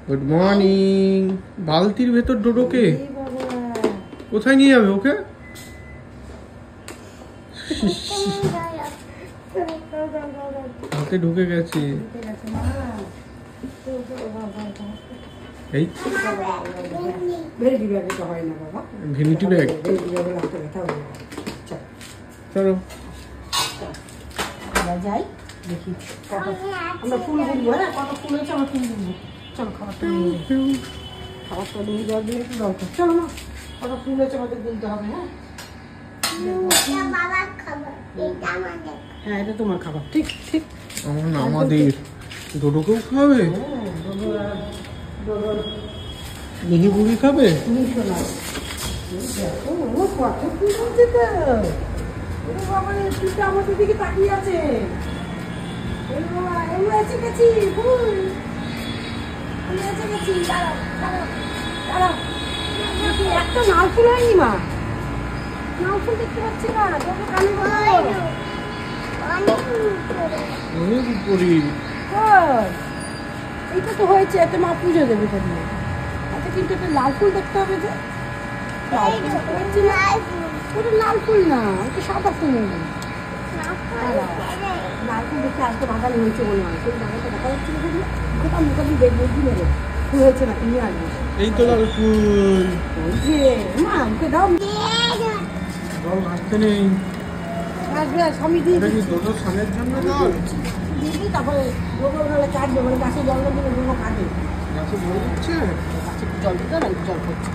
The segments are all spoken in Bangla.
Good morning. বালতির ভেতর ডোডোকে কোথায় নিয়ে যাবে ওকে? হাতে ঢুকে গেছে। এই ভ্যানিটি ব্যাগ। চলো যাই দেখি আমরা ফুল বুনবো। হ্যাঁ, কত ফুল হয়েছে আমরা ফুল বুনবো। চলো খাবারটা নিয়ে খাবারটা নিয়ে জল দিলে একটু দরকার। চলো না, কত ফুল হয়েছে আমাদের বুনতে হবে। হ্যাঁ, এটা তোমার খাবার। ঠিক ঠিক, আমাদের ডোডোকেও খাবে? মিহি বুড়ি খাবে? আমাদের দিকে তাকিয়ে আছে। একটা নাল ফুল হয়নি মা, নাল ফুল দেখতে পাচ্ছি না। এইটা তো হয়েছে, এতে মা পুজো দেবে। আচ্ছা, কিন্তু একটা লাল ফুল দেখতে হবে যে। ওটা লাল ফুল না, ওটা সাদা ফুল। লাল ফুল দেখতে আজকে বাগানে হয়েছে বলে না, বাগানটা দেখা যাচ্ছে কোথাও মোটামুটি দেখবো কি নেবে ফুল হয়েছে না, তুমি আসবে। এই তো লাল ফুল। ওই যে মা ওকে দাও, জল আসতে নেই। আসবে স্বামী দিয়ে ডোডোর স্নানের জন্য জল দিদি, তারপরে গোবর গালে কাটবে, মানে গাছে জল দিলে গোবর কাটবে। গাছে জল দিচ্ছে, গাছে জল দিতে না, জল করছে।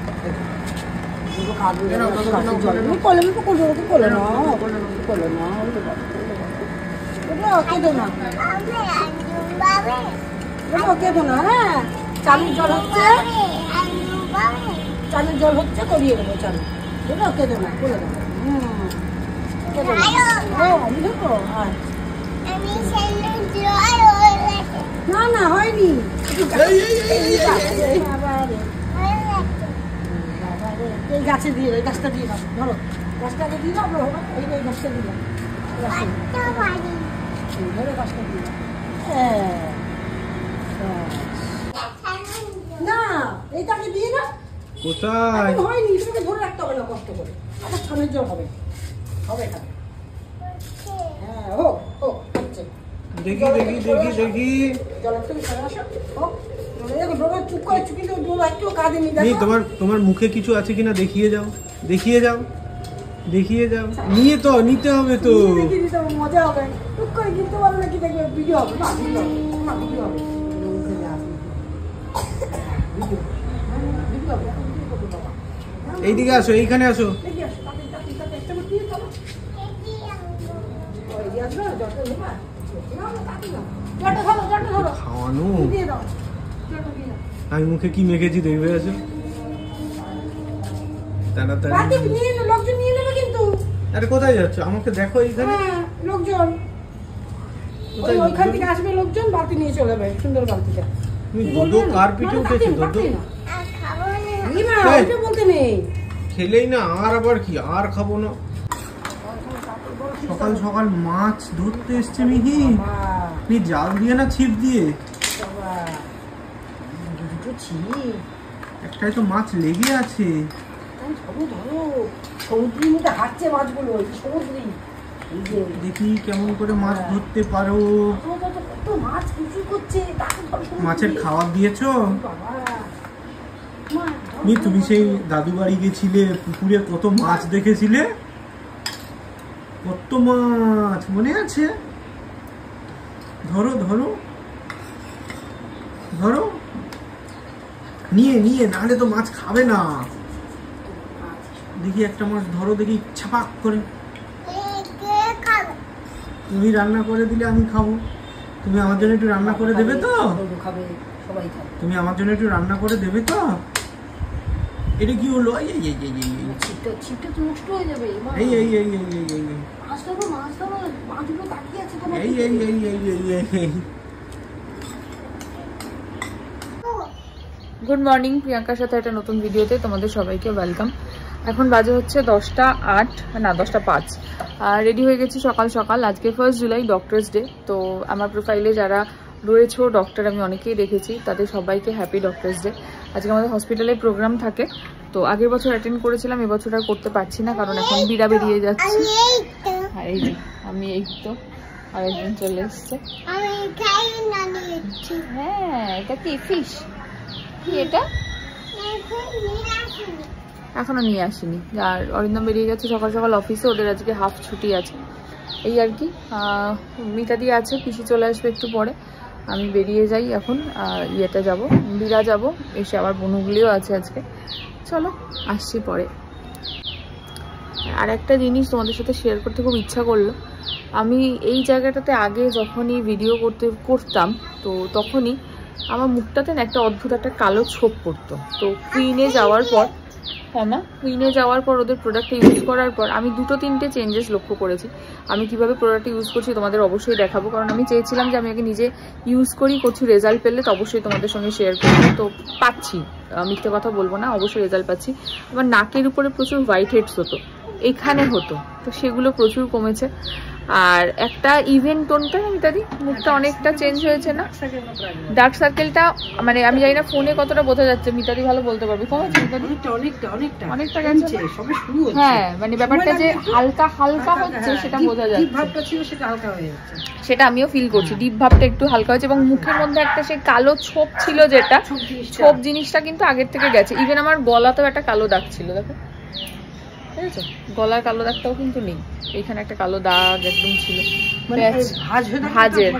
চালুর জল হচ্ছে, চালুর জল হচ্ছে, করিয়ে দেবো চালু। কেঁদো না, করে দেবো। না না হয়নি, এই গাছে দিয়ে, এই গাছটা দিয়ে দাও। ধরো গাছটাকে দিয়ে দাও, এই গাছটা দিয়ে দাও, ধরো গাছটা দিয়ে দাও। না এইটাকে দিয়ে দাও। কোথায় হয়নি, এটাকে ধরে রাখতে হবে না কষ্ট করে। আচ্ছা, ছানের জল হবে, হবে এখানে। হ্যাঁ হোক হোক, হচ্ছে। দেখি দেখি দেখি দেখি জল একটু ছাড়া আসো, হোক। চুপ করে চুপি একটু কাঁদেনি। তোমার মুখে কিছু আছে কিনা দেখিয়ে যাও, দেখিয়ে যাও, দেখিয়ে যাও। নিয়ে তো নিতে হবে তো, মজা হবে। টুক করে কিনতে পারবে নাকি, দেখবে ভিডিও হবে না, ভিডিও হবে। এইদিকে আসো, এইখানে আসো। খাওয়ানো আমি মুখে কি মেখেছি দেখবে আসো। আরে কোথায় যাচ্ছ? আমাকে দেখো এইখানে লোকজন, ওইখান থেকে আসবে লোকজন, বালতি নিয়ে চলে যাবে, সুন্দর বালতিটা। তুমি দুধ কার পিঠে উঠেছো? বলতে নেই, খেলেই না। আর আবার কি, আর খাবো না। সকাল সকাল মাছ ধরতে এসছে মিহি। তুমি জাল দিয়ে না ছিপ দিয়ে? একটাই তো মাছ লেগে আছে। সমুদ্রের মধ্যে হাঁটছে মাছগুলো, সমুদ্রে। দেখি কেমন করে মাছ ধরতে পারো। মাছ কিছু করছে, মাছের খাবার দিয়েছো? তুমি সেই দাদু বাড়ি গেছিলে, পুকুরে কত মাছ দেখেছিলে, কত মাছ মনে আছে? ধরো ধরো ধরো, নিয়ে নিয়ে, নাহলে তো মাছ খাবে না। দেখি একটা মাছ ধরো, দেখি ছাপাক করে। তুমি রান্না করে দিলে আমি খাবো। তুমি আমার জন্য একটু রান্না করে দেবে তো? তুমি আমার জন্য একটু রান্না করে দেবে তো? এটা কি হলো? গুড মর্নিং, প্রিয়াঙ্কার সাথে একটা নতুন ভিডিওতে তোমাদের সবাইকে ওয়েলকাম। এখন বাজে হচ্ছে 10টা 8, না 10টা 5। আর রেডি হয়ে গেছি সকাল সকাল। আজকে 1 জুলাই ডক্টরস ডে। তো আমার প্রোফাইলে যারা রয়েছেও ডক্টর, আমি অনেকেই দেখেছি, তাদের সবাইকে হ্যাপি ডক্টরস ডে। আজকে আমাদের হসপিটালে প্রোগ্রাম থাকে, তো আগের বছর অ্যাটেন্ড করেছিলাম, এবছর আর করতে পারছি না কারণ এখন বিড়া বেরিয়ে যাচ্ছে। আর এই যে আমি এই তো আরেকজন চলে এসছে। হ্যাঁ, এটা কি ফিশ? কি এটা? এখনো নিয়ে আসিনি। আর অরিন্দম বেরিয়ে গেছে সকাল সকাল অফিসে, ওদের আজকে হাফ ছুটি আছে, এই আর কি। মিতাদি আছে, পিসি চলে আসবে একটু পরে। আমি বেরিয়ে যাই এখন, ইয়েতে যাব, বিরা যাব, এসে আবার বনুগুলিও আছে আজকে। চলো আসছি পরে। আর একটা জিনিস তোমাদের সাথে শেয়ার করতে খুব ইচ্ছা করলো। আমি এই জায়গাটাতে আগে যখনই ভিডিও করতাম, তো তখনই আমার মুখটাতে না একটা অদ্ভুত একটা কালো ছোপ পড়তো। তো কুইনে যাওয়ার পর, কুইনে যাওয়ার পর ওদের প্রোডাক্টটা ইউজ করার পর আমি 2-3টে চেঞ্জেস লক্ষ্য করেছি। আমি কিভাবে প্রোডাক্টটা ইউজ করছি তোমাদের অবশ্যই দেখাবো, কারণ আমি চেয়েছিলাম যে আমি আগে নিজে ইউজ করছি, রেজাল্ট পেলে তো অবশ্যই তোমাদের সঙ্গে শেয়ার করবো। তো পাচ্ছি, মিথ্যে কথা বলবো না, অবশ্যই রেজাল্ট পাচ্ছি। আমার নাকের উপরে প্রচুর হোয়াইট হেডস হতো, এখানে হতো, তো সেগুলো প্রচুর কমেছে। আর একটা ইভেন টোনটা মিতাদি মুখটা অনেকটা চেঞ্জ হয়েছে না? ডার্ক সার্কেলটা মানে আমি জানি না ফোনে কতটা বোঝা যাচ্ছে, মিতাদি ভালো বলতে পারবে। কমেছে মিতাদি? অনেকটা গেছে। হ্যাঁ, মানে ব্যাপারটা যে হালকা হালকা হচ্ছে সেটা বোঝা যাচ্ছে, সেটা আমিও ফিল করছি। ডিপ ভাবটা একটু হালকা হয়েছে এবং মুখের মধ্যে একটা সেই কালো ছোপ ছিল, যেটা ছোপ জিনিসটা কিন্তু আগের থেকে গেছে। ইভেন আমার গলাতেও একটা কালো দাগ ছিল, দেখো গলার কালো দাগটাও কিন্তু নেই, এখানে একটা কালো দাগ একদম ছিল ভাজের,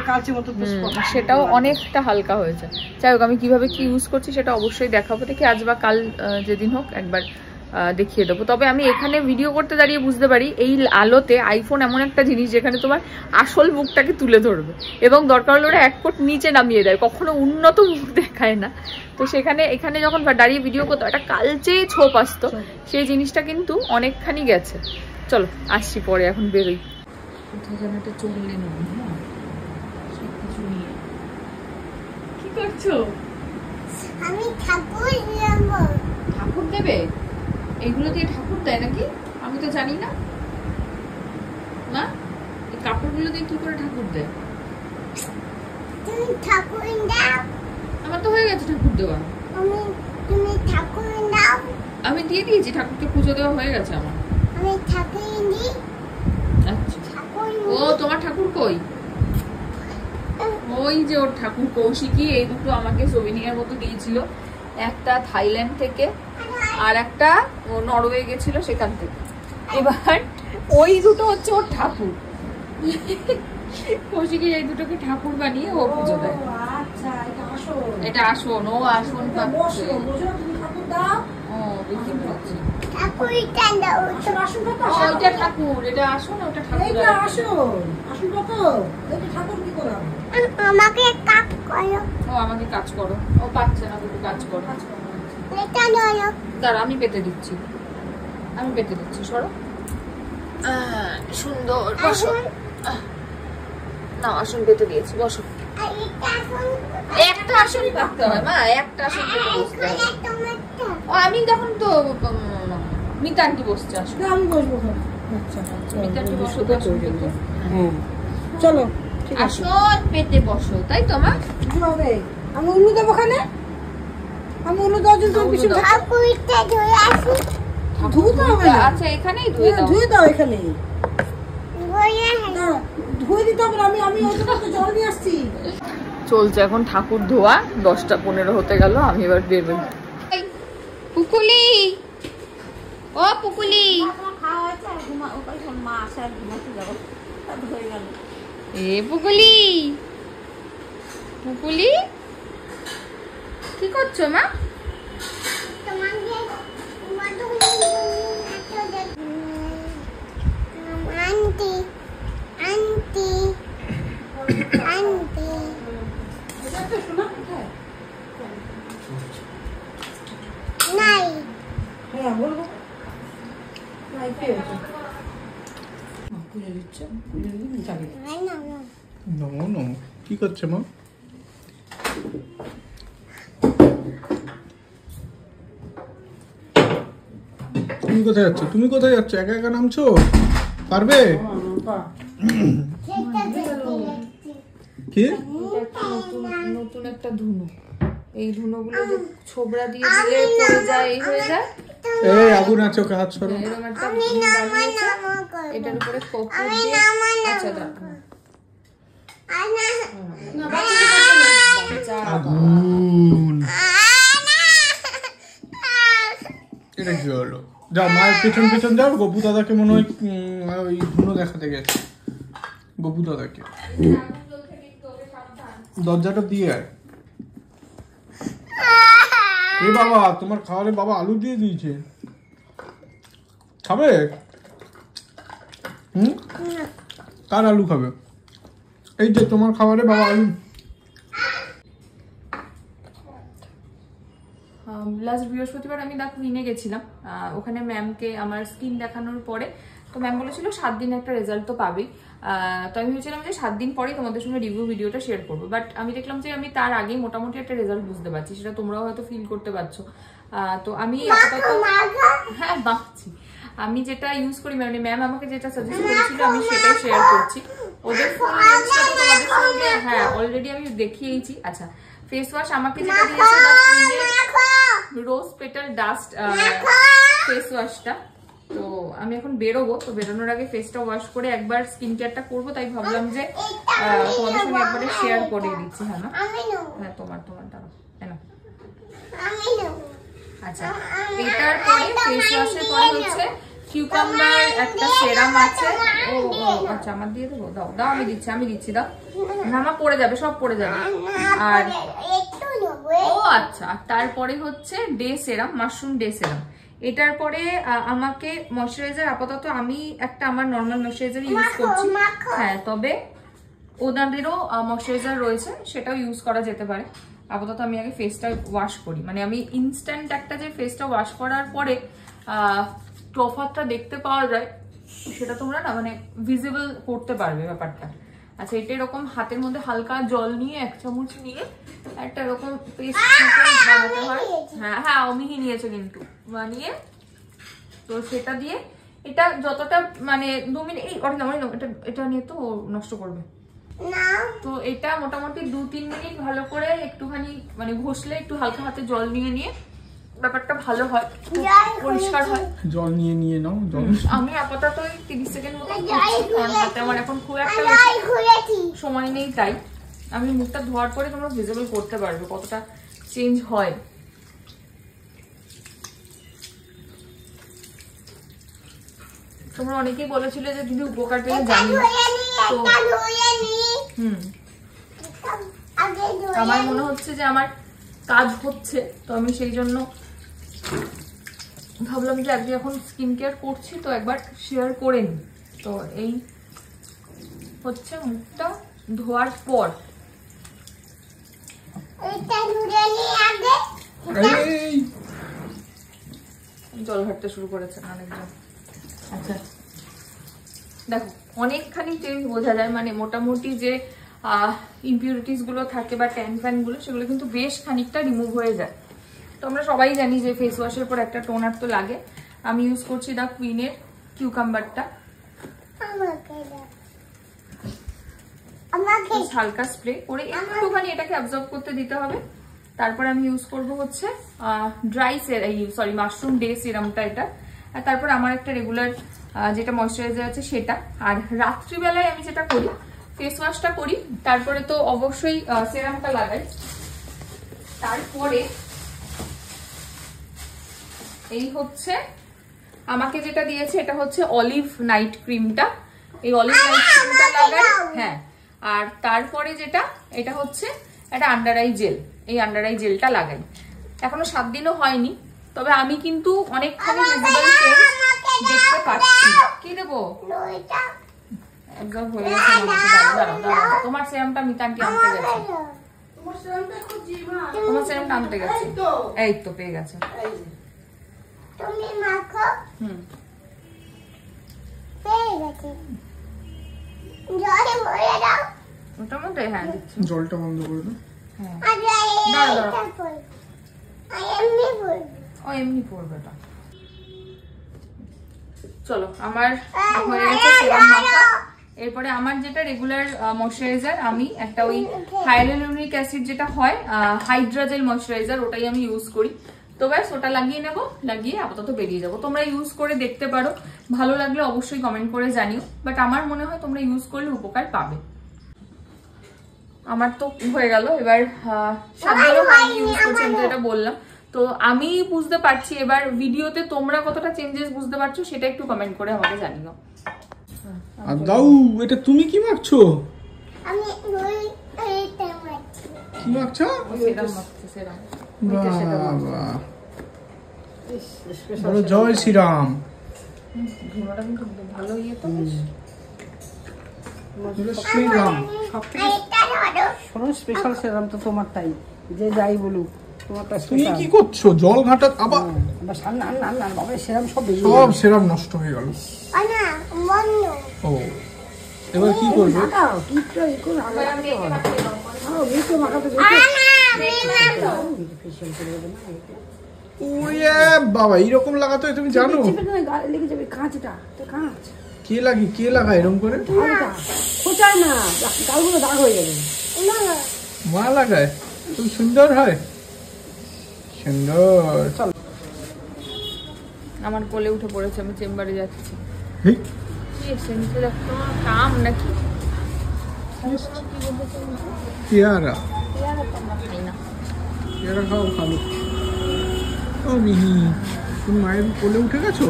সেটাও অনেকটা হালকা হয়েছে। যাই হোক, আমি কিভাবে কি ইউজ করছি সেটা অবশ্যই দেখাবো, দেখি আজ বা কাল যেদিন হোক একবার দেখিয়ে দেবো। তবে আমি এখানে ভিডিও করতে দাঁড়িয়ে বুঝতে পারি এই আলোতে আইফোন এমন একটা জিনিস যেখানে তোমার আসল মুখটাকে তুলে ধরবে, এবং দরকার হলে ওরা 1 ফুট নিচে নামিয়ে দেয়, কখনো উন্নত মুখ দেখায় না। তো সেখানে এখানে যখন দাঁড়িয়ে ভিডিও করতো একটা কালচে ছোপ আসতো, সেই জিনিসটা কিন্তু অনেকখানি গেছে। চলো আসছি পরে, এখন বেরোই। কোথায় যেন একটা চললে নেবো, সবকিছু নিয়ে। কি করছো? আমি ঠাকুর দেবে? এইগুলো দিয়ে ঠাকুর দেয় নাকি? আমি তো জানি না। না, এই কাপড়গুলো দিয়ে কি করে ঠাকুর দেয়? তুমি ঠাকুর দাও। আমার তো হয়ে গেছে ঠাকুর দেওয়া। তুমি ঠাকুর দাও। আমি দিয়ে দিয়েছি, ঠাকুরকে পুজো দেওয়া হয়ে গেছে আমার। আমি ঠাকুর দিই। আচ্ছা, ও তোমার ঠাকুর কই? ওই যে ওর ঠাকুর কৌশিকী, এই দুটো আমাকে সোভিনিয়ার মতো দিয়েছিল, একটা থাইল্যান্ড থেকে আর একটা নরওয়ে গেছিল সেখান থেকে। এবার ওই দুটো হচ্ছে ওর ঠাকুর, কৌশিকী এই দুটোকে ঠাকুর বানিয়ে ও পুজো দেয়। এটা আসন, ও আসন পাচ্ছে। ওইটা ঠাকুর, এটা আসন, ওটা ঠাকুর। আমাকে কাজ করো। ও আমাকে কাজ করো, ও পাচ্ছে না, দুটো কাজ করো। দাঁড়া, আমি পেতে দিচ্ছি, সরো। সুন্দর, বসো। না, আসন পেতে দিয়েছি, বসো। একটা আসন পাততে হয় মা, একটা আসন পেতে বসতে হয়। ও আমি তখন তো মিতান্টি বসছে, আসলে আমি বসবো। আচ্ছা, মিতান্টি বসো, আসন পেতে। চলো আসন পেতে বসো, তাই তো মা? আমি উল্লু দেবো ওখানে, আমি উল্লু দেওয়ার জন্য পিছনে ধুতে হবে না। আচ্ছা, এখানেই ধুয়ে দাও, এখানে ধুয়ে দিতে হবে না। আমি জল দিয়ে আসছি। চলছে এখন ঠাকুর ধোয়া, 10টা 15 হতে গেল, আমি এবার বেরোই। পুকুলি, ও পুকুলি, এ পুকুলি, পুকুলি কি করছো মা? আন্টি আন্টি আন্টি নাই। হ্যাঁ বলবো, কি করছে মা? তুমি কোথায় যাচ্ছ? একা একা নামছো? পারবে? কি একটা ধুনো, এই ধুনোগুলো যে ছোবড়া দিয়ে দিলে পড়ে যায়, এই হয়ে যায়। এই আগুন আছে, ওকে হাত সরো। এরকম একটা ধুনো বানিয়েছে, এটার উপরে কপুর দিয়ে, আচ্ছা দাও আগুন। এটা কি হলো? যাও মায়ের পেছন পেছন যাও, গপু দাদাকে মনে হয় ওই ধুনো দেখাতে গেছে। গপু দাদাকে দরজাটা দিয়ে আয়। এ বাবা, তোমার খাবারে বাবা আলু দিয়ে দিয়েছে, খাবে? কার আলু খাবে? এই যে তোমার খাবারে বাবা আলু। লাস্ট বৃহস্পতিবার আমি কুইনে গেছিলাম, ওখানে ম্যামকে আমার স্কিন দেখানোর পরে তো ম্যাম বলেছিল 7 দিন একটা রেজাল্ট তো পাবেই। তো আমি ভেবেছিলাম যে 7 দিন পরেই তোমাদের সঙ্গে রিভিউ ভিডিওটা শেয়ার করবো, বাট আমি দেখলাম যে আমি তার আগেই মোটামুটি একটা রেজাল্ট বুঝতে পারছি, সেটা তোমরাও হয়তো ফিল করতে পারছো। তো আমি হ্যাঁ বাঁচছি, আমি যেটা ইউজ করি, মানে ম্যাম আমাকে যেটা সাজেস্ট করেছিল আমি সেটাই শেয়ার করছি। ওদের ফুল রিভিউটা তো তোমাদের সঙ্গে হ্যাঁ অলরেডি আমি দেখিয়েছি। আচ্ছা, ফেস ওয়াশ আমাকে যেটা দিয়েছে রোজ পেটাল ডাস্ট ফেস ওয়াশটা, তো আমি এখন বেরোবো, তো বেরোনোর আগে ফেসটা ওয়াশ করে একবার স্কিন কেয়ারটা করবো, তাই ভাবলাম যে তোমাদের সঙ্গে একবারে শেয়ার করে দিচ্ছি। হ্যাঁ না, হ্যাঁ তোমার দাঁড়াও, হ্যাঁ না, আচ্ছা এটার পরে ফেস ওয়াশের পরে হচ্ছে কিউকাম্বার একটা সেরাম আছে। ও আচ্ছা আমার দিয়ে দেবো, দাও দাও আমি দিচ্ছি দাও না, আমার পড়ে যাবে, সব পড়ে যাবে। আর ও আচ্ছা, তারপরে হচ্ছে ডে সেরাম, মাশরুম ডে সেরাম। এটার পরে আমাকে ময়শ্চারাইজার, আপাতত আমি একটা আমার নর্মাল ময়শ্চারাইজার ইউজ করছি, হ্যাঁ তবে ওনাদেরও ময়শ্চারাইজার রয়েছে, সেটাও ইউজ করা যেতে পারে। আপাতত আমি আগে ফেসটা ওয়াশ করি, মানে আমি ইনস্ট্যান্ট একটা যে ফেসটা ওয়াশ করার পরে তফাৎটা দেখতে পাওয়া যায়, সেটা তোমরা না মানে ভিজিবল করতে পারবে ব্যাপারটা। আচ্ছা, এটা এরকম হাতের মধ্যে হালকা জল নিয়ে 1 চামচ নিয়ে একটা এরকম পেস্ট বানাতে হয়। হ্যাঁ হ্যাঁ অমিহি নিয়েছে কিন্তু বানিয়ে, তো সেটা দিয়ে এটা যতটা মানে 2 মিনিট, এই এটা নিয়ে তো নষ্ট করবে, তো এটা মোটামুটি 2-3 মিনিট ভালো করে একটুখানি মানে ঘষলে, একটু হালকা হাতে জল নিয়ে ব্যাপারটা ভালো হয়, পরিষ্কার হয়। জল নিয়ে নাও জল। আমি আপাতত 30 সেকেন্ড মতো কারণ হাতে আমার এখন খুব একটা সময় নেই, তাই আমি মুখটা ধোয়ার পরে তোমরা ভিজিবল করতে পারবে কতটা চেঞ্জ হয়। তোমরা অনেকেই বলেছিল যে দিদি উপকার পেলে জানি, তো আমার মনে হচ্ছে যে আমার কাজ হচ্ছে, তো আমি সেই জন্য ভাবলাম যে আজকে এখন স্কিন কেয়ার করছি তো একবার শেয়ার করে নিই। তো এই হচ্ছে মুখটা ধোয়ার পর, জল ঘাটতে শুরু করেছেন অনেকজন। আচ্ছা দেখো অনেকখানি চেঞ্জ বোঝা যায়, মানে মোটামুটি যে ইমপিউরিটিস গুলো থাকে বা ট্যান ফ্যান গুলো, সেগুলো কিন্তু বেশ খানিকটা রিমুভ হয়ে যায়। তো আমরা সবাই জানি যে ফেস ওয়াশের পর একটা টোনার তো লাগে। আমি ইউজ করছি দা কুইনের কিউকাম্বারটা, হালকা স্প্রে করে একটুখানি এটাকে অ্যাবজর্ব করতে দিতে হবে। তারপর আমি ইউজ করব হচ্ছে মাশরুম ডে সিরামটা এটা, আর তারপর আমার একটা রেগুলার যেটা ময়শ্চারাইজার আছে সেটা। আর রাত্রিবেলায় আমি যেটা করি, ফেস ওয়াশটা করি, তারপরে তো অবশ্যই সিরামটা লাগাই। তারপরে এই হচ্ছে আমাকে যেটা দিয়েছে, এটা হচ্ছে অলিভ নাইট ক্রিমটা। এই অলিভ নাইট ক্রিমটা লাগাই, হ্যাঁ। আর তারপরে যেটা, এটা হচ্ছে একটা আন্ডার আই জেল, এই আন্ডার আই জেলটা লাগাই। এখনো 7 দিনও হয়নি, তবে আমি কিন্তু অনেকখানি ভিজিবল চেঞ্জ দেখতে পাচ্ছি। কি দেবো? একদম হয়ে গেছে। তোমার সেরামটা মিতানকে আনতে গেছে, তোমার সেরামটা আনতে গেছে, এই তো পেয়ে গেছে। মোটামুটি হ্যাঁ দিচ্ছি, জলটা বন্ধ করে দাও। ও এমনি পড়বে এটা। চলো আমার হয়ে গেছে সেরাম মাখা, এরপরে আমার যেটা রেগুলার ময়শ্চারাইজার, আমি একটা ওই হাইয়ালুরোনিক অ্যাসিড যেটা হয় হাইড্রাজেল ময়শ্চারাইজার, ওটাই আমি ইউজ করি। তো ব্যাস ওটা লাগিয়ে নেব, লাগিয়ে আপাতত বেরিয়ে যাব। তোমরা ইউজ করে দেখতে পারো, ভালো লাগলে অবশ্যই কমেন্ট করে জানিও, বাট আমার মনে হয় তোমরা ইউজ করলে উপকার পাবে। আমার তো হয়ে গেল, এবার ইউজ করছি আমি তো এটা বললাম। তো আমি বুঝতে পারছি, এবার ভিডিওতে তোমরা কতটা চেঞ্জেস বুঝতে পারছো সেটা একটু কমেন্ট করে আমাকে জানিও। আর দাও, এটা তুমি কি মাখছো? আমি এইটা মাখছি। কি মাখছো? সেরাম মাখছি, সেরাম। বাবা, বলো জয় শ্রীরাম। ধুনোটা কিন্তু ভালো ইয়ে তো। শ্রীরাম শোনো, স্পেশাল সেরাম তো তোমারটাই, যে যাই বলুক তোমারটা তুমি স্পেশাল। কি করছো? জল ঘাটা আবার বাবা সেরাম সব সব সেরাম নষ্ট হয়ে গেল। না বন্ধ। ও, এবার কি করবে? মাখাও, কিটা ইকো আগে আমি এটা মাখিয়ে দাও। আরে মিটো মাখাতে দিতে। ফেশিয়াল করে দেবে না এটা। ওয়ে বাবা, এইরকম লাগাতে হয় তুমি জানো? চিপে না গায়ে লেগে যাবে কাঁচটা, তো কাঁচ। কে লাগায় এরকম করে? ভালোটা খোঁচায় না, গালগুলো দাগ হয়ে যাবে। মা লাগায়, খুব সুন্দর হয়, সুন্দর। চল, আমার কোলে উঠে পড়েছে, আমি চেম্বারে যাচ্ছি। হেই, কি এসেন্সে দেখো, কাম নাকি? পেয়ারা পেয়ারা তো আমরা খাই না। পেয়ারা খাও, ভালো। ও মিহি, তুমি মায়ের কোলে উঠে গেছো?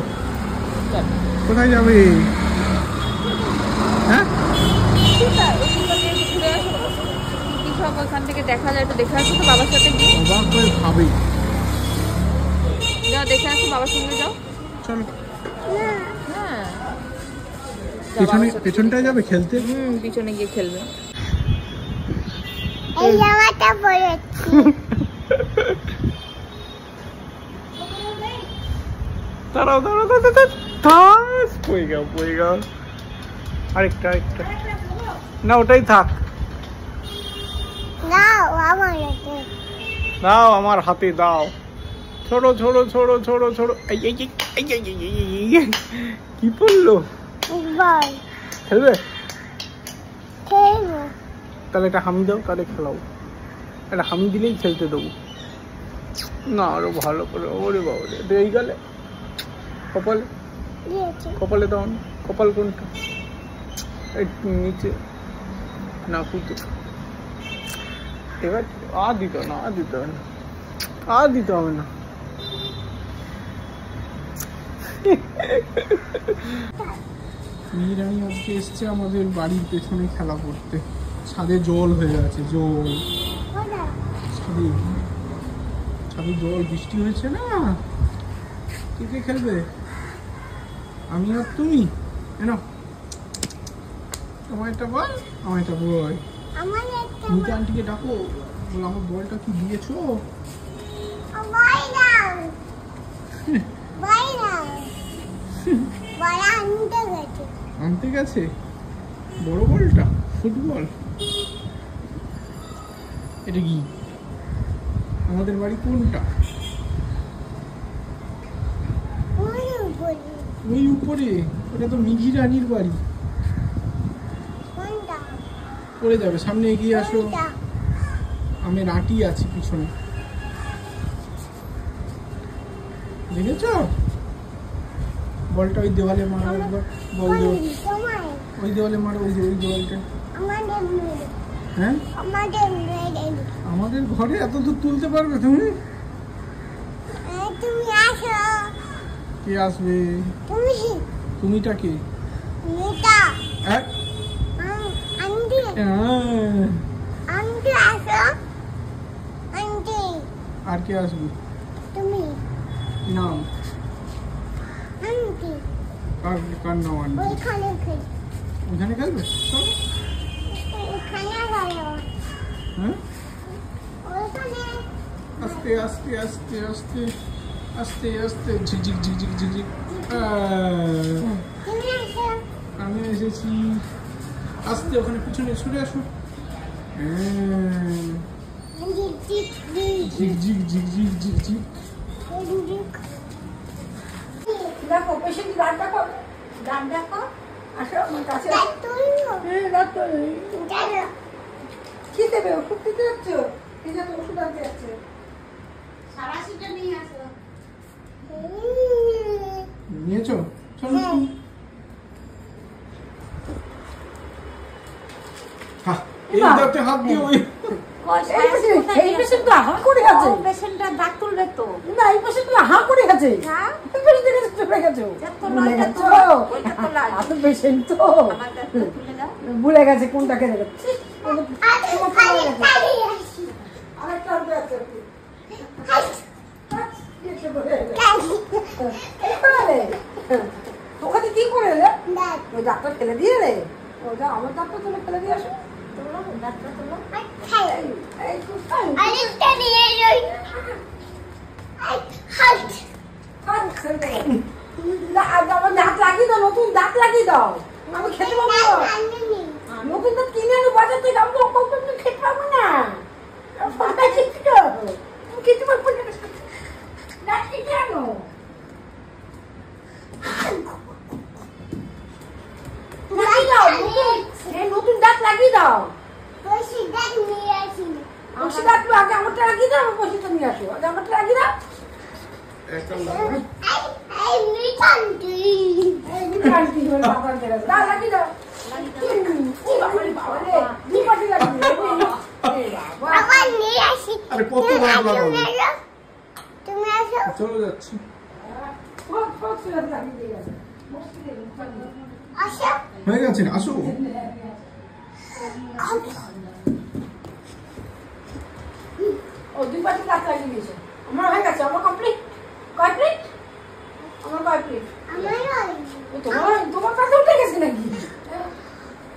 কোথায় যাবে? হ্যাঁ, কি সব ওখান থেকে দেখা যায়, একটু দেখে আসো তো বাবার সাথে গিয়ে। অবাক হয়ে ভাবে। যাও দেখে আসো, বাবার সঙ্গে যাও। চলো, হ্যাঁ, পেছনটায় যাবে খেলতে। পিছনে গিয়ে খেলবে। এই জামাটা পরেছি। দাঁড়াও, পড়ে গেল। আরেকটা না, ওটাই থাক। দাও আমার হাতে। দাও আমার হাতে দাও। ছোড়ো। কি পড়লো? বল খেলবে? খেলবো। তাহলে একটা হামি দাও, তাহলে খেলাও। একটা হামি দিলেই খেলতে দেবো না। আরো ভালো করে। ওরে বাবা, এই গেলে কপালে, দিয়েছি। কপালে দাও না। কপাল কোনটা? একটু নিচে নাকুতে। এবার আর দিতে হবে না। মিহিরানি আজকে এসছে আমাদের বাড়ির পেছনে খেলা করতে। ছাদে জল হয়ে গেছে, ছাদে জল, বৃষ্টি হয়েছে না। কে খেলবে? আমি আর তুমি। তোমার একটা বল, আমার একটা বল। মিতা আন্টিকে ডাকো, বল আমার বলটা কি দিয়েছো? আনতে গেছে বড় বলটা, ফুটবল। এটা কি? আমাদের বাড়ি কোনটা? ওই উপরে, ওটা তো মিঘি রানীর বাড়ি। পড়ে যাবে, সামনে এগিয়ে আসো। আমি রাটি আছি পিছনে, দেখেছ? বলটা ওই দেওয়ালে মারো একবার। বল দেওয়াল, ওই দেওয়ালে মারো, ওই দেওয়ালটা। হ্যাঁ, আমাদের ঘরে এত দূর তুলতে পারবে তুমি? কে আসবে? তুমিটা কে? আর কে আসবে? নাম কার নাম আনবে? ওইখানে খেলবে? চলো। হ্যাঁ, আস্তে ঝিকঝিক। আমি এসেছি। আস্তে, ওখানে পিছনে সরে আসো। ঝিকঝিক। দেখো পেশেন্ট গান দেখো। আসো আমার কাছে কি দেবে? ওষুধ দিতে যাচ্ছ? এই যে তো ওষুধ আনতে যাচ্ছে। সারাশিটা নিয়ে আসো। নিয়েছো? চলো। হ্যাঁ, এই দাঁতে হাত দিয়ে ওই এই পেশেন্ট তো হা করে গেছে। পেশেন্টটা দাঁত তুলবে তো না, এই পেশেন্ট তো হা করে গেছে। হ্যাঁ এই পেশেন্টের কাছে চলে গেছে। এত পেশেন্ট তো আমার দাঁত তুলে দাও। ভুলে গেছে কোনটাকে দেবে। আরেকটা আছে। ওখানে কি করে এলে? ওই ডাক্তার ফেলে দিয়ে এলে? ও যা, আমার ডাক্তার তুলে ফেলে দিয়ে আসো। ডাক্তার তুলো। আমার দাঁত লাগিয়ে দাও, নতুন দাঁত লাগিয়ে দাও। আমি খেতে পাবো না। নতুন দাঁত কিনে আনো বাজার থেকে। আমি তো খেতে পাবো না। খেতে পারবো না। দাঁত কিনে আনো। নতুন দাঁত লাগিয়ে দাও। আগে আমারটা লাগিয়ে দাও। পয়সাটা নিয়ে আসো। আগে আমারটা লাগিয়ে দাও। চলে যাচ্ছি। হয়ে গেছে, আসো। ও 2 পাটি দাঁত লাগিয়ে দিয়েছে। আমার হয়ে গেছে। আমার কমপ্লিট। কমপ্লিট। আমার কমপ্লিট। তোমার কাছে উঠে গেছে নাকি?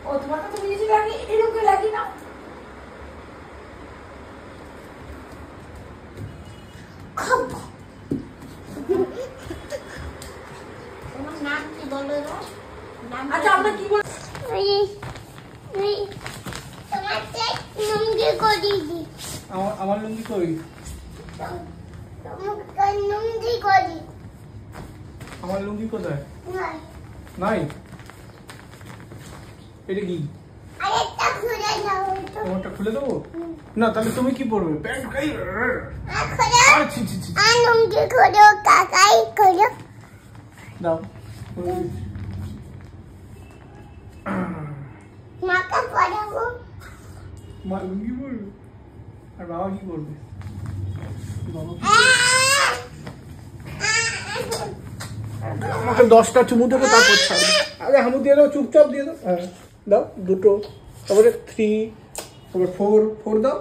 ও তোমার কাছে নিয়েছি লাগিয়ে এরকম করে লাগিয়ে নাও। তোমার নাম কি বলো? আচ্ছা আমরা কি বল? আমার লুঙ্গি কই? আমার লুঙ্গি কোথায়? নাই। এটা কি? তোমারটা খুলে দেবো? না, তাহলে তুমি কি পরবে? প্যান্ট গাই। দাও। মা লুঙ্গি পরবে আর বাবা কি করবে? আমাকে 10টা চুমু দেবো, তারপর ছাড়বে। আগে হামু দিয়ে দাও, চুপচাপ দিয়ে দাও। হ্যাঁ দাও, 2, তারপরে 3, তারপরে 4 দাও,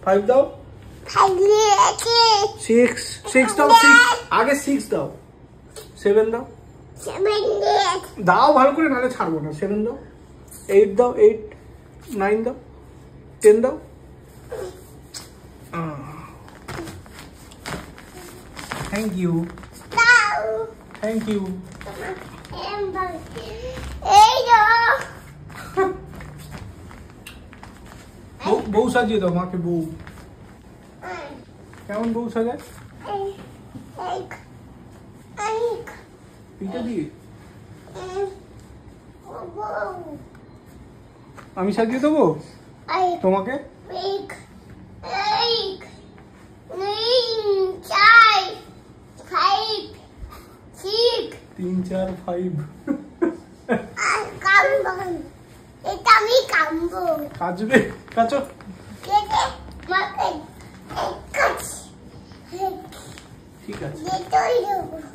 5 দাও, 6 দাও, 6 আগে 6 দাও, 7 দাও, দাও ভালো করে, নাহলে ছাড়বো না। 7 দাও, 8 দাও, 8, 9 দাও, 10 দাও। Thank you, thank you. বউ সাজিয়ে দাও মাকে। বউ কেমন বউ সাজায়? পিঠে দিয়ে আমি সাজিয়ে দেবো তোমাকে। 3, 4, 5 কাজবে কাচো। ঠিক আছে,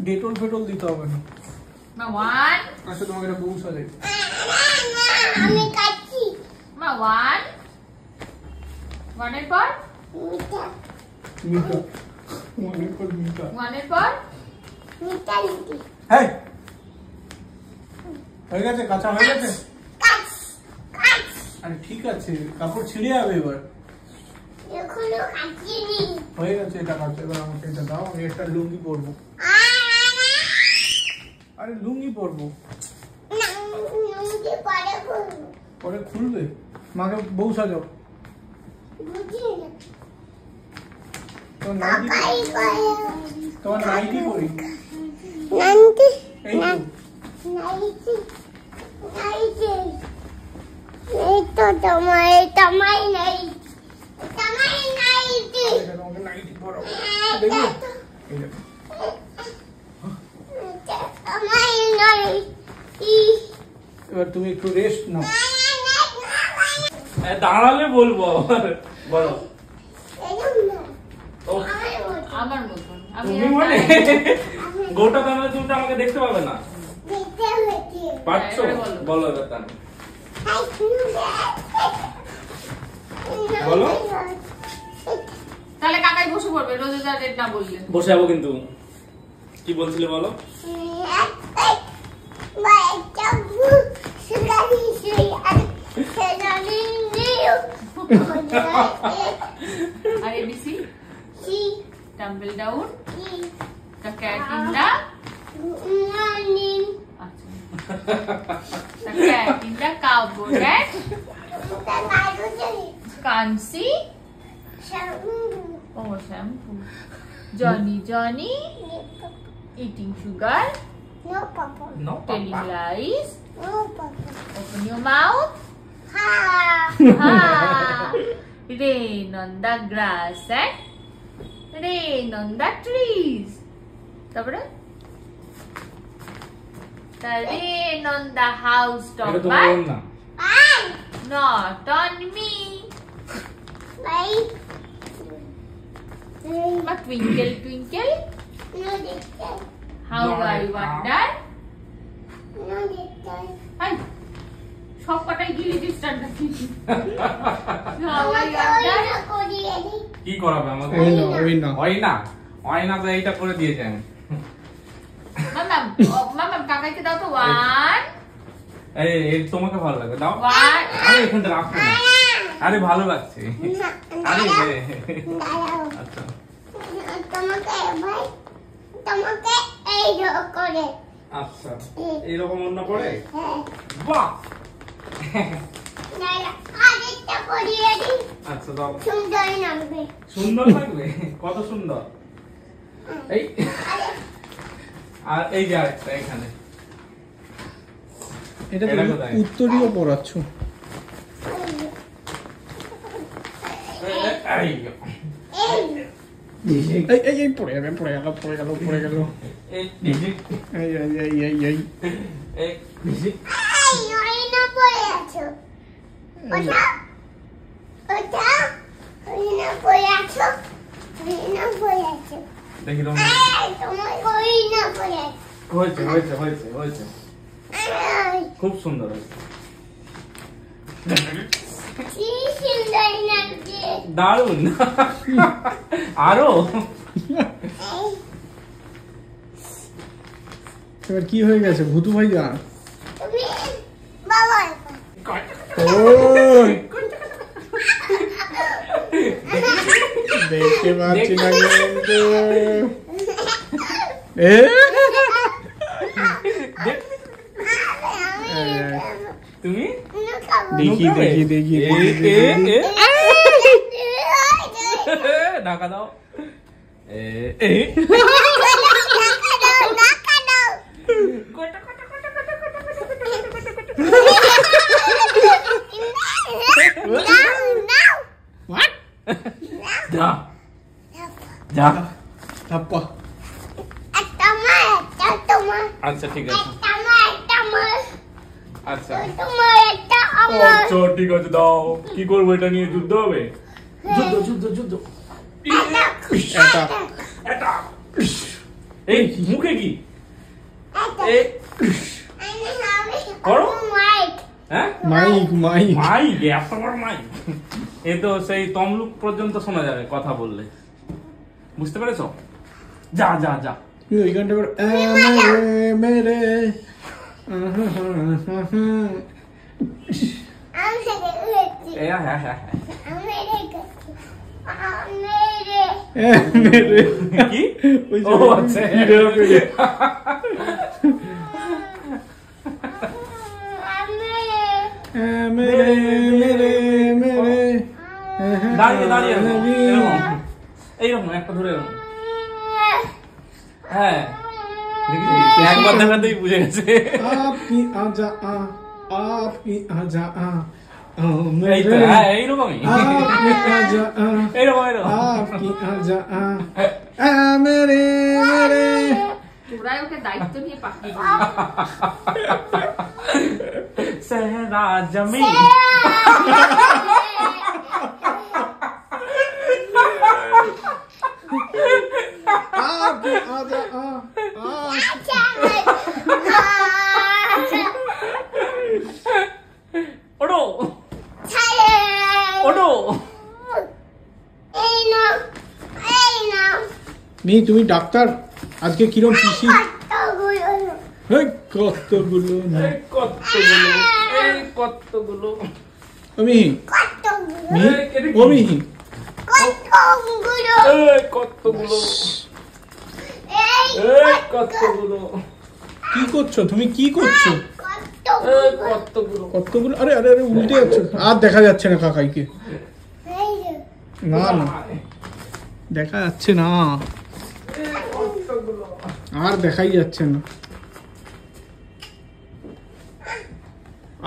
ডেটল ফেটল দিতে হবে না। আচ্ছা তোমাকে একটা বউ সাজাই। আমি কাচ্ছি মা 1 1 এর পর মিঠা, 1 এর পর মিঠা, 1 এর পর মিঠা লিখি। হ্যাঁ হয়ে গেছে, কাঁচা হয়ে গেছে। আরে ঠিক আছে, কাপড় ছিঁড়ে যাবে এবার। এখনো কাচিনি। হয়ে গেছে, এটা কাঁচা। এবার আমাকে এটা দাও, আমি একটা লুঙ্গি পরবো। আরে লুঙ্গি পরবো। না, লুঙ্গি পরে করব। পরে খুলবে। মাকে বউ সাজাও। বুঝি না। তোমার নাইটি কাকাই করে। পরি। নাইটি। এই তো nightie. Itu tamai nai. Tamai nai itu. তোমাকে নাইটি পরাবো দেখো এই দেখো Tamai nai. এবার তুমি একটু রেস্ট নাও দাঁড়ালে বলবো বলো ও আমার মতন আমি তুমি মানে গোটা দাঁড়ালে তুমি তো আমাকে দেখতে পাবে না পাচ্ছ বলো এবার তাহলে বলো তাহলে কাকাই বসে পড়বে রোজা রেট না বললে বসে যাবো কিন্তু কি বলছিলে বলো আর A B C tumble down the cat in the the cat in the cupboard can't see oh shampoo Johnny eating sugar No, Papa. No, telling Papa. lies No, Papa. open your mouth Ha! rain on the grass and rain on the trees তারপরে the rain on the house top এটা তোমার but ওর না Bye. not on me Bye. but twinkle twinkle No, this time. how I wonder No, this time. হাই সব কটাই গিলি ডিস্টার্ব দিচ্ছি how I wonder কি করাবে আমাকে ওই না হয় না তো এইটা করে দিয়েছেন মামাম কাকাইকে দাও তো one এই তোমাকে ভালো লাগে দাও one আরে এখানে রাখো না আরে ভালো লাগছে আরে দাঁড়াও। আচ্ছা তোমাকে এই করে আচ্ছা এইরকম অন্য করে হ্যাঁ বাহ দাঁড়া আরেকটা করিয়ে দিই আচ্ছা দাও সুন্দর নামবে সুন্দর লাগবে কত সুন্দর এই আর এই যে আরেকটা এখানে এটা এটা তুমি কোথায়? উত্তরীয় পড়াচ্ছ এই এই এই পড়ে গেল এই এই ওই না পড়ে আছো ওটা ওই না পড়ে আছো দেখি তোমার তোমার ওই না পড়ে আছো হয়েছে খুব সুন্দর হয়েছে কি সুন্দর লাগছে দারুন আরো এবার কি হয়ে গেছে ভুতু ভাইয়া তুমি বাবা ওই দেখতে পাচ্ছি না কিন্তু এ তুমি দেখি ঢাকা দাও যা থাপ্পা আচ্ছা ঠিক আছে আচ্ছা আচ্ছা ঠিক আছে দাও কি করবো এটা নিয়ে যুদ্ধ হবে যুদ্ধ এটা এই মুখে কি এই করো হ্যাঁ মাইক মাইক এত বড় মাইক এ তো সেই তমলুক পর্যন্ত শোনা যাবে কথা বললে বুঝতে পেরেছো যা ওই গানটা করে মেরে হ্যাঁ কি ও আচ্ছা দাঁড়িয়ে এইরকম একটা ধরে হ্যাঁ একবার দেখাতেই বুঝে গেছে আপনি আজা আপনি আজা এই তো এইরকমই এইরকম আপনি আজা মেরে মেরে তোরাই ওকে দায়িত্ব নিয়ে পাঠিয়ে সেহরা জমি আপনি আজা ওড়ো ওড়ো মি তুমি ডাক্তার আজকে কিরম পিসি কতগুলো এই কতগুলো এই কতগুলো আমি মি ও মিহি এই কতগুলো এই কতগুলো কি করছো তুমি কি করছো এই কতগুলো কতগুলো আরে আরে আরে উল্টে যাচ্ছে আর দেখা যাচ্ছে না কাকাইকে না না দেখা যাচ্ছে না আর দেখাই যাচ্ছে না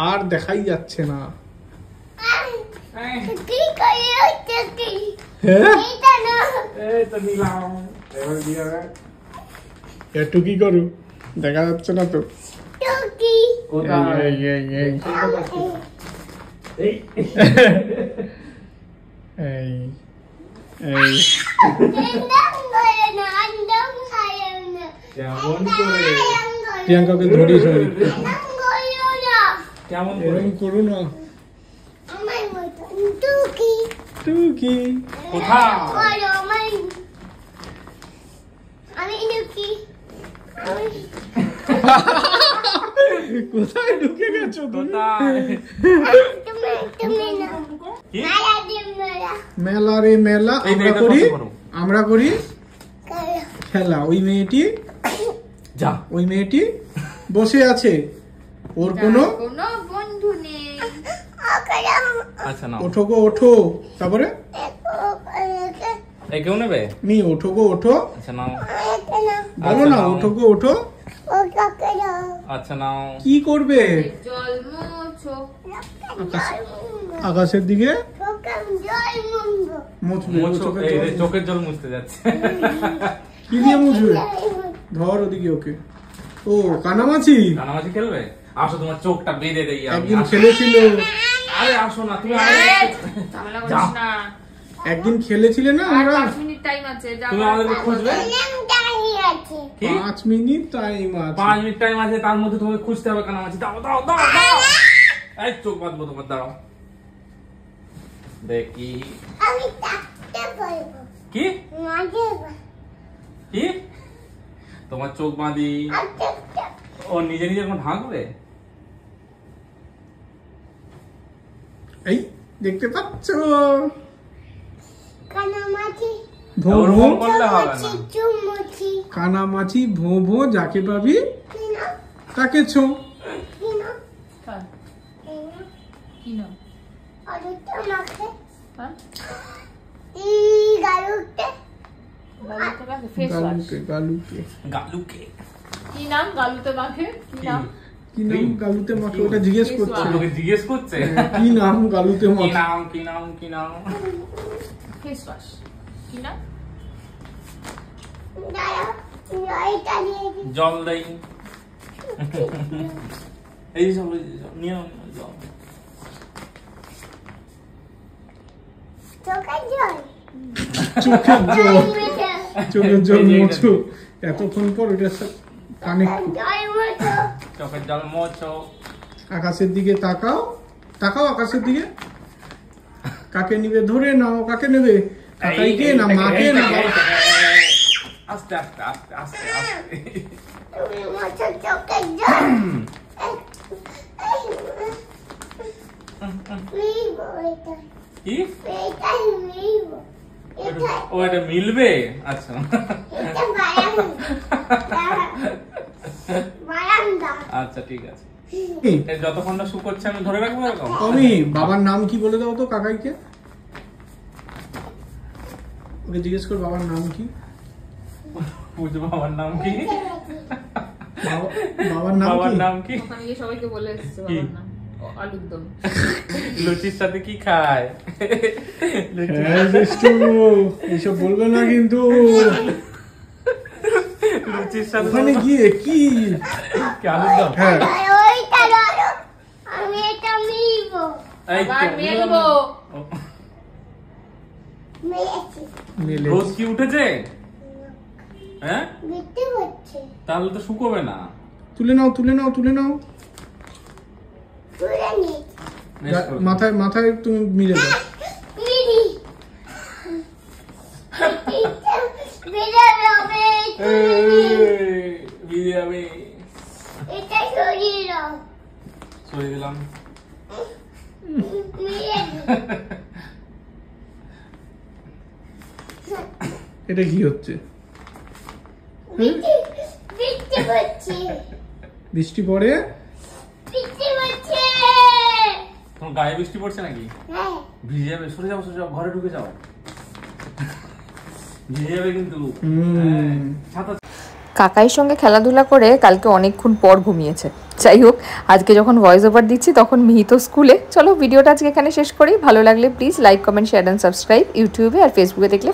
আর দেখাই যাচ্ছে না হ্যাঁ এই তো নিলাম এবার দিয়ে একটু কি করু দেখা যাচ্ছে না তো কোথায় এই এই এই এই এই এই কেমন করে প্রিয়াঙ্কাকে ধরিস কেমন করে এরকম করু না তুই কি কোথায় কোথায় ঢুকে গেছো তুমি কোথায় কি মেলা রে মেলা এই আমরা মেয়েটা করি কত বড়? আমরা করি খেলা ওই মেয়েটি যা ওই মেয়েটি বসে আছে ওর কোনো কোনো বন্ধু নেই। আচ্ছা নাও ওঠো গো ওঠো তারপরে এই কেউ নেবে মি ওঠো গো ওঠো আচ্ছা নাও বলো না নাও। ওঠো গো ওঠো আচ্ছা নাও কি করবে জল মোছো আকাশের দিকে মুছবে ও মুছো চোখে এই জল রে, চোখের জল মুছতে যাচ্ছে কি দিয়ে মুছবে ধর ওদিকে ওকে ও কানামাছি কানামাছি খেলবে আসো তোমার চোখটা বেঁধে দেই আমি একদিন আসো। খেলেছিল আরে আসো না তুমি ঝামেলা যা। করিস না। একদিন খেলেছিলে না আর আমরা 5 মিনিট টাইম আছে যা। তুমি আমাদেরকে খুঁজবে কি 5 মিনিট টাইম আছে 5 মিনিট টাইম আছে তার মধ্যে তোমাকে খুঁজতে হবে কানামাছি দাও দাও দাও দাও এই চোখ বাঁধবো তোমার দাঁড়াও দেখি কি কি তোমার চোখ বাঁধি ও নিজে নিজে এখন ঢাকবে এই দেখতে পাচ্ছ ভো ওরকম ভো করলে হবে না কানামাছি ভো ভো যাকে পাবি তাকে ছো হ্যাঁ, কি নাম? হ্যাঁ? গালুতে মাখে? Face wash। গালুকে গালুকে গালুকে কি নাম গালুতে মাখে? কি নাম? কি নাম গালুতে মাকে ওটা জিজ্ঞেস Face করছে wash। তোকে জিজ্ঞেস করছে কি নাম গালুতে কি মাকে নাম কি নাম কি নাম Face wash। কি নাম? জল দেই এই সব নিয়ে নাও, জল চোখের জল চোখের জল এই যে এটা মোছো এতক্ষণ পর ওটা কানে চোখের জল মোছো আকাশের দিকে তাকাও তাকাও আকাশের দিকে কাকে নিবে ধরে নাও কাকে নেবে কাকাইকে না মাকে না বাবা? আস্তে আস্তে আস্তে আস্তে আস্তে কি ও এটা মিলবে আচ্ছা আচ্ছা ঠিক আছে এই, এই যতক্ষণ না শুকোচ্ছে আমি ধরে রাখবো এরকম আমি বাবার নাম কি বলে দাও তো কাকাইকে ওকে জিজ্ঞেস কর বাবার নাম কি বুঝবো বাবার নাম কি বাবার নাম বাবার কি নাম কি ওখানে গিয়ে সবাইকে বলে এসেছে কি? বাবার নাম। আলুর দম। লুচির সাথে কি খায়? হ্যাঁ বিষ্টু, এইসব বলবে না কিন্তু। লুচির সাথে ওখানে গিয়ে কি কি আলুর দম? হ্যাঁ ওইটা ধরো, আমি এটা মিলবো। এই তো, আবার মেয়ে নেবো। মেয়েছি, মিলে রোদ কি উঠেছে? হ্যাঁ, বৃষ্টি হচ্ছে। তাহলে তো শুকোবে না। তুলে নাও তুলে নাও তুলে নাও। তুলে নিয়েছি। বেশ করে। মাথায় মাথায় তুমি মিলে দাও। মিলি। বেরাবে হবে, বিয়ে যাবে। এটা সরিয়ে দাও। সরিয়ে দিলাম। মিলে এটা কি হচ্ছে? বৃষ্টি হচ্ছে, বৃষ্টি পড়ে? বৃষ্টি হচ্ছে। তোমার গায়ে বৃষ্টি পড়ছে নাকি? হ্যাঁ, ভিজে যাবে। সরে যাও সরে যাও, ঘরে ঢুকে যাও। ভিজে যাবে কিন্তু। হুম। ছাতা কাকাইয়ের সঙ্গে খেলাধুলা করে কালকে অনেকক্ষণ পর ঘুমিয়েছে। যাই হোক, আজকে যখন ভয়েস ওভার দিচ্ছি তখন মিহিত স্কুলে। চলো ভিডিওটা আজকে এখানে শেষ করি। ভালো লাগলে please like, comment, share and subscribe. ইউটিউবে আর ফেসবুকে দেখলে